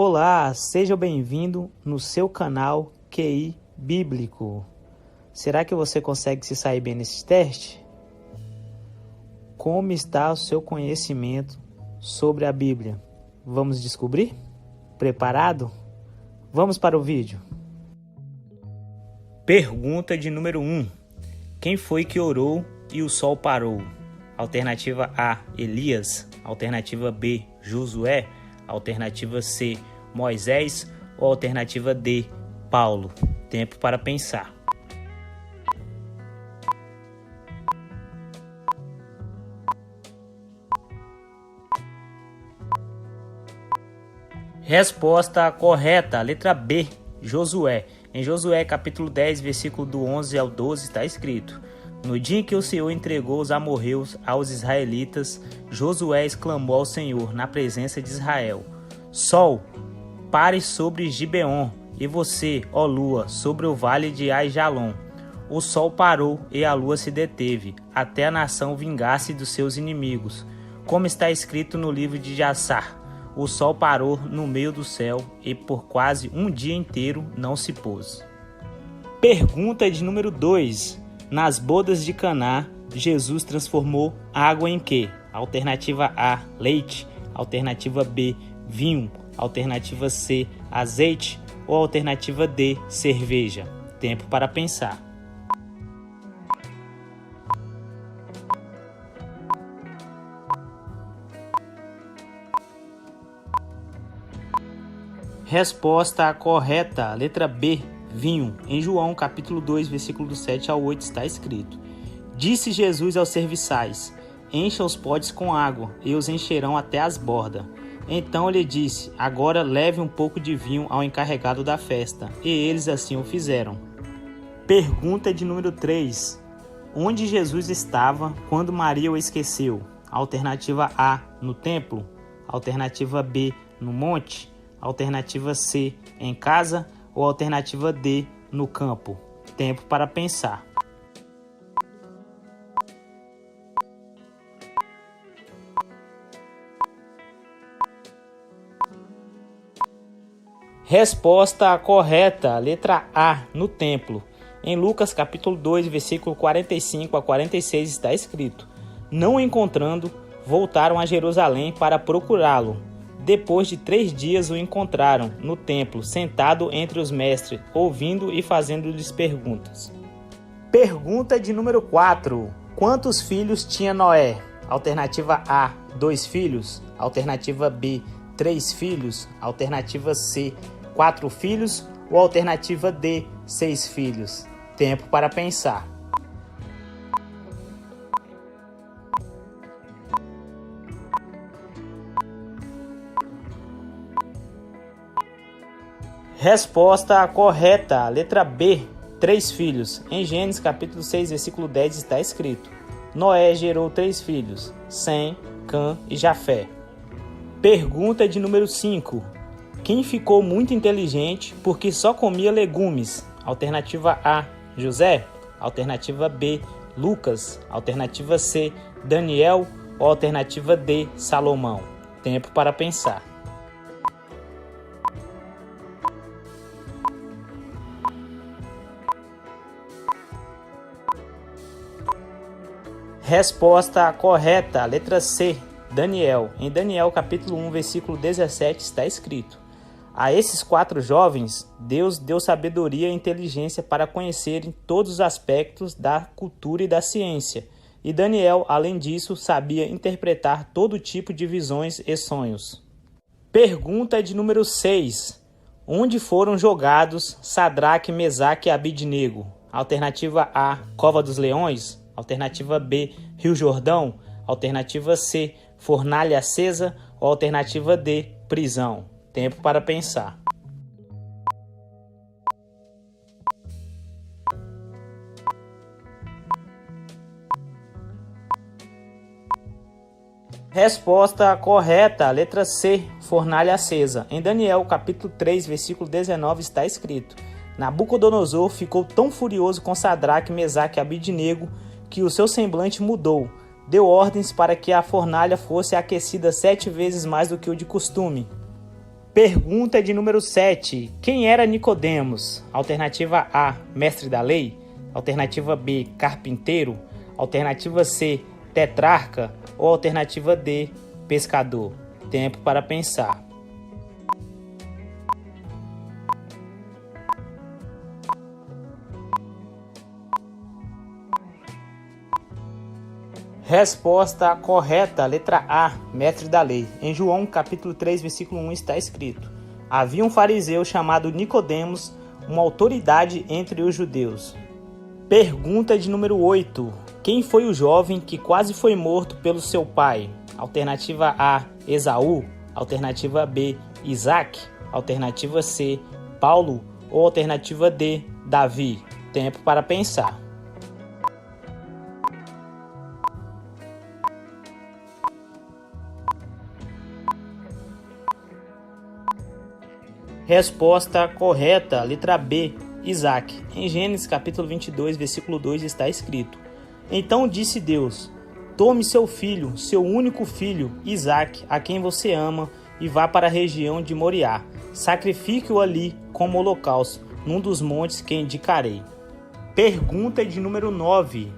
Olá, seja bem-vindo no seu canal QI Bíblico. Será que você consegue se sair bem nesse teste? Como está o seu conhecimento sobre a Bíblia? Vamos descobrir? Preparado? Vamos para o vídeo. Pergunta de número 1. Quem foi que orou e o sol parou? Alternativa A, Elias. Alternativa B, Josué. Alternativa C, Moisés. Ou alternativa D, Paulo? Tempo para pensar. Resposta correta, letra B, Josué. Em Josué capítulo 10, versículo do 11 ao 12 está escrito: No dia em que o Senhor entregou os amorreus aos israelitas, Josué exclamou ao Senhor na presença de Israel: Sol, pare sobre Gibeon, e você, ó lua, sobre o vale de Aijalon. O sol parou e a lua se deteve, até a nação vingar-se dos seus inimigos. Como está escrito no livro de Jassar, o sol parou no meio do céu e por quase um dia inteiro não se pôs. Pergunta de número 2. Nas bodas de Caná, Jesus transformou água em quê? Alternativa A, leite. Alternativa B, vinho. Alternativa C, azeite. Ou alternativa D, cerveja? Tempo para pensar. Resposta correta, letra B, vinho. Em João capítulo 2, versículo do 7 ao 8 está escrito: Disse Jesus aos serviçais: Encha os potes com água, e os encherão até as bordas. Então ele disse: Agora leve um pouco de vinho ao encarregado da festa. E eles assim o fizeram. Pergunta de número 3. Onde Jesus estava quando Maria o esqueceu? Alternativa A, no templo. Alternativa B, no monte. Alternativa C, em casa. Ou alternativa D, no campo? Tempo para pensar. Resposta correta, letra A, no templo. Em Lucas capítulo 2, versículo 45 a 46 está escrito: Não o encontrando, voltaram a Jerusalém para procurá-lo. Depois de 3 dias o encontraram no templo, sentado entre os mestres, ouvindo e fazendo-lhes perguntas. Pergunta de número 4. Quantos filhos tinha Noé? Alternativa A, 2 filhos. Alternativa B, 3 filhos. Alternativa C, 4 filhos. Ou alternativa D, 6 filhos? Tempo para pensar. Resposta correta, letra B, 3 filhos. Em Gênesis capítulo 6, versículo 10 está escrito: Noé gerou 3 filhos, Sem, Cã e Jafé. Pergunta de número 5. Quem ficou muito inteligente porque só comia legumes? Alternativa A, José. Alternativa B, Lucas. Alternativa C, Daniel. Ou alternativa D, Salomão? Tempo para pensar. Resposta correta, letra C, Daniel. Em Daniel capítulo 1, versículo 17 está escrito: A esses 4 jovens, Deus deu sabedoria e inteligência para conhecerem todos os aspectos da cultura e da ciência. E Daniel, além disso, sabia interpretar todo tipo de visões e sonhos. Pergunta de número 6. Onde foram jogados Sadraque, Mesaque e Abidnego? Alternativa A, Cova dos Leões. Alternativa B, Rio Jordão. Alternativa C, fornalha acesa. Ou alternativa D, prisão? Tempo para pensar. Resposta correta, letra C, fornalha acesa. Em Daniel capítulo 3, versículo 19 está escrito: Nabucodonosor ficou tão furioso com Sadraque, Mesaque e Abidnego que o seu semblante mudou. Deu ordens para que a fornalha fosse aquecida 7 vezes mais do que o de costume. Pergunta de número 7. Quem era Nicodemos? Alternativa A, mestre da lei. Alternativa B, carpinteiro. Alternativa C, tetrarca. Ou alternativa D, pescador. Tempo para pensar. Resposta correta, letra A, mestre da lei. Em João, capítulo 3, versículo 1, está escrito: havia um fariseu chamado Nicodemos, uma autoridade entre os judeus. Pergunta de número 8. Quem foi o jovem que quase foi morto pelo seu pai? Alternativa A, Esaú. Alternativa B, Isaac. Alternativa C, Paulo. Ou alternativa D, Davi. Tempo para pensar. Resposta correta, letra B, Isaac. Em Gênesis capítulo 22, versículo 2 está escrito: então disse Deus: tome seu filho, seu único filho, Isaac, a quem você ama, e vá para a região de Moriá. Sacrifique-o ali como holocausto, num dos montes que indicarei. Pergunta de número 9.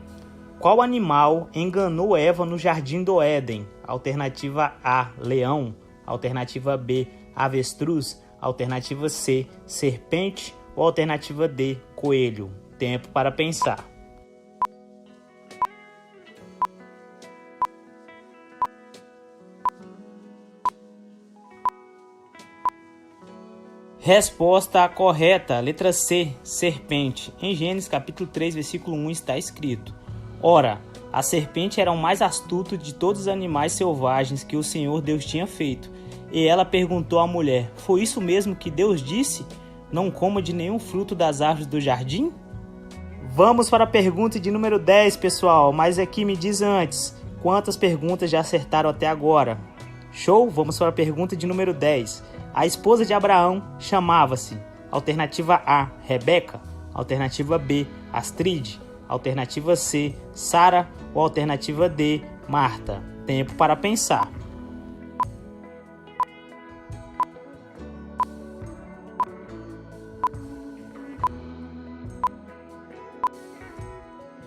Qual animal enganou Eva no jardim do Éden? Alternativa A, leão. Alternativa B, avestruz. Alternativa C, serpente. Ou alternativa D, coelho. Tempo para pensar. Resposta correta, letra C, serpente. Em Gênesis capítulo 3, versículo 1 está escrito: ora, a serpente era o mais astuto de todos os animais selvagens que o Senhor Deus tinha feito. E ela perguntou à mulher: foi isso mesmo que Deus disse? Não coma de nenhum fruto das árvores do jardim? Vamos para a pergunta de número 10, pessoal. Mas aqui me diz antes, quantas perguntas já acertaram até agora? Show? Vamos para a pergunta de número 10. A esposa de Abraão chamava-se: alternativa A, Rebeca. Alternativa B, Astrid. Alternativa C, Sara. Ou alternativa D, Marta. Tempo para pensar.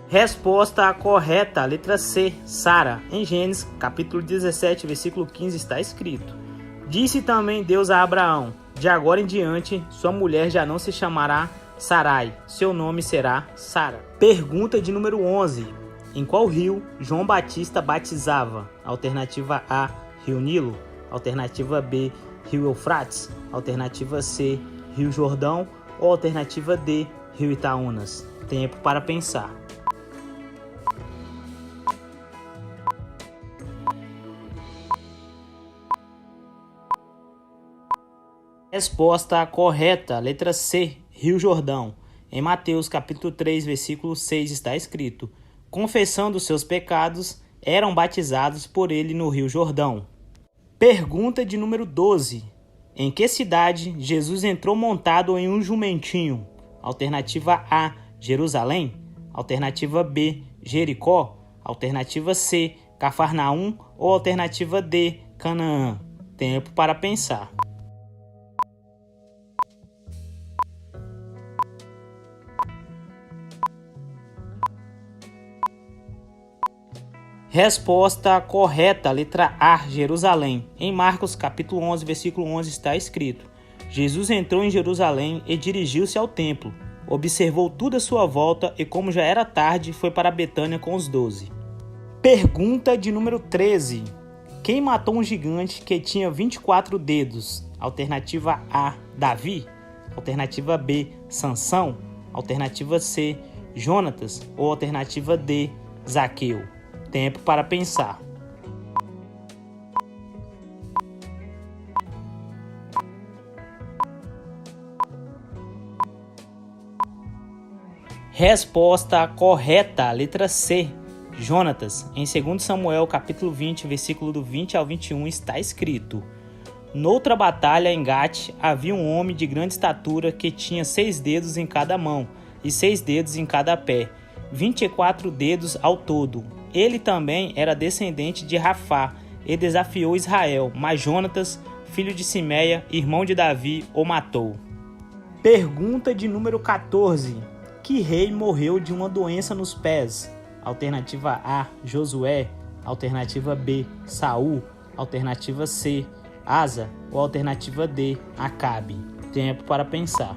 Resposta correta, letra C, Sara. Em Gênesis, capítulo 17, versículo 15, está escrito: disse também Deus a Abraão: de agora em diante, sua mulher já não se chamará Sarai, seu nome será Sara. Pergunta de número 11. Em qual rio João Batista batizava? Alternativa A, Rio Nilo. Alternativa B, Rio Eufrates. Alternativa C, Rio Jordão. Ou alternativa D, Rio Itaúnas. Tempo para pensar. Resposta correta, letra C, Rio Jordão. Em Mateus capítulo 3, versículo 6 está escrito: confessando seus pecados, eram batizados por ele no Rio Jordão. Pergunta de número 12. Em que cidade Jesus entrou montado em um jumentinho? Alternativa A, Jerusalém. Alternativa B, Jericó. Alternativa C, Cafarnaum. Ou alternativa D, Canaã. Tempo para pensar. Resposta correta, letra A, Jerusalém. Em Marcos capítulo 11, versículo 11 está escrito: Jesus entrou em Jerusalém e dirigiu-se ao templo. Observou tudo à sua volta e, como já era tarde, foi para Betânia com os 12. Pergunta de número 13. Quem matou um gigante que tinha 24 dedos? Alternativa A, Davi. Alternativa B, Sansão. Alternativa C, Jonatas. Ou alternativa D, Zaqueu. Tempo para pensar. Resposta correta, letra C, Jonatas. Em 2 Samuel, capítulo 20, versículo do 20 ao 21, está escrito: noutra batalha em Gate havia um homem de grande estatura que tinha 6 dedos em cada mão e 6 dedos em cada pé, 24 dedos ao todo. Ele também era descendente de Rafá e desafiou Israel, mas Jonatas filho de Simeia, irmão de Davi, o matou. Pergunta de número 14. Que rei morreu de uma doença nos pés? Alternativa A, Josué. Alternativa B, Saul. Alternativa C, Asa. Ou alternativa D, Acabe. Tempo para pensar.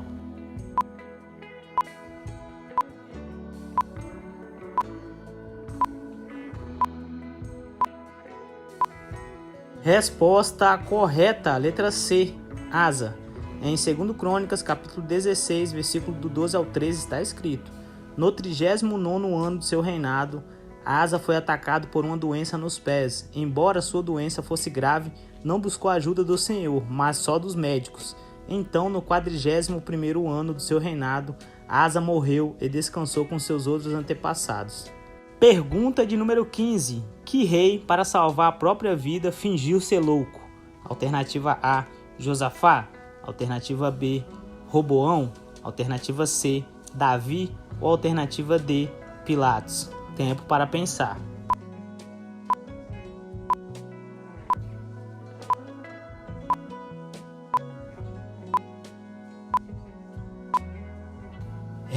Resposta correta, letra C, Asa. Em 2 Crônicas, capítulo 16, versículo do 12 ao 13, está escrito: No 39º ano do seu reinado, Asa foi atacado por uma doença nos pés. Embora sua doença fosse grave, não buscou a ajuda do Senhor, mas só dos médicos. Então, no 41º ano do seu reinado, Asa morreu e descansou com seus outros antepassados. Pergunta de número 15. Que rei, para salvar a própria vida, fingiu ser louco? Alternativa A, Josafá. Alternativa B, Roboão. Alternativa C, Davi. Ou alternativa D, Pilatos. Tempo para pensar.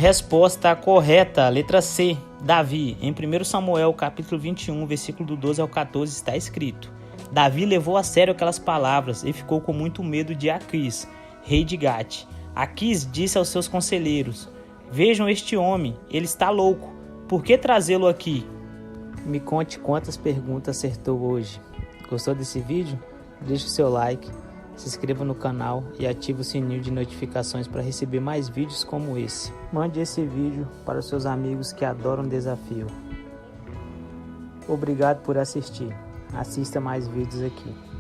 Resposta correta, letra C, Davi. Em 1 Samuel, capítulo 21, versículo do 12 ao 14, está escrito: Davi levou a sério aquelas palavras e ficou com muito medo de Aquis, rei de Gate. Aquis disse aos seus conselheiros: Vejam este homem, ele está louco. Por que trazê-lo aqui? Me conte quantas perguntas acertou hoje. Gostou desse vídeo? Deixe o seu like, se inscreva no canal e ative o sininho de notificações para receber mais vídeos como esse. Mande esse vídeo para os seus amigos que adoram desafio. Obrigado por assistir. Assista mais vídeos aqui.